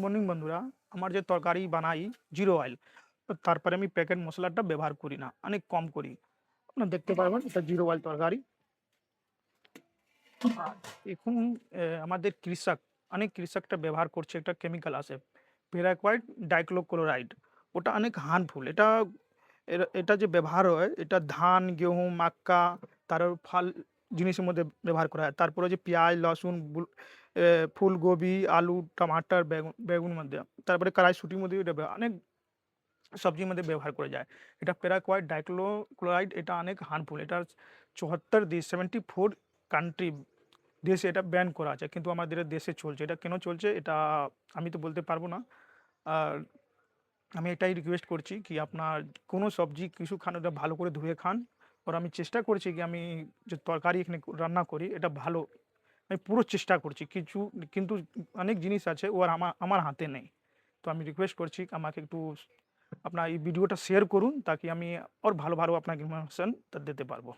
Morning বন্ধুরা, আমার যে তরকারি বানাই জিরো অয়েল, তো তারপরে আমি প্যাকেট মশলাটা ব্যবহার করি না, অনেক কম করি। আপনারা দেখতে পারবেন এটা জিরো অয়েল তরকারি। আর এখন আমাদের অনেক কৃষকটা ব্যবহার করছে একটা কেমিক্যাল আছে, প্যারাকুয়াইড ডাইক্লোক্লোরাইড। ওটা অনেক হার্মফুল। এটা যে ব্যবহার হয়, এটা ধান, গেহूं, মাক্কা, তার ফল জিনিসের মধ্যে ব্যবহার করা হয়। তারপরে যে পেঁয়াজ, লসুন, ফুলকপি, আলু, টমাটার, বেগুন মধ্যে, তারপরে কড়াইশুঁটির মধ্যে এটা অনেক সবজির মধ্যে ব্যবহার করা যায়। এটা প্যারাকুয়াইড ডাইক্লোক্লোরাইড, এটা অনেক হার্মফুল। এটা ৭৪ দেশ, 74 কান্ট্রি দেশে এটা ব্যান করা আছে, কিন্তু আমাদের দেশে চলছে। এটা কেন চলছে এটা আমি তো বলতে পারবো না। আর আমি এটাই রিকোয়েস্ট করছি কি আপনার কোনো সবজি কিছু খান ওটা ভালো করে ধুয়ে খান। আর আমি চেষ্টা করছি কি আমি যে তরকারি এখানে রান্না করি এটা ভালো, আমি পুরো চেষ্টা করছি কিছু, কিন্তু অনেক জিনিস আছে ও আর আমার হাতে নেই। তো আমি রিকোয়েস্ট করছি আমাকে একটু আপনার এই ভিডিওটা শেয়ার করুন, তাকি আমি আর ভালো ভালো আপনাকে ইনফরমেশন দিতে পারবো।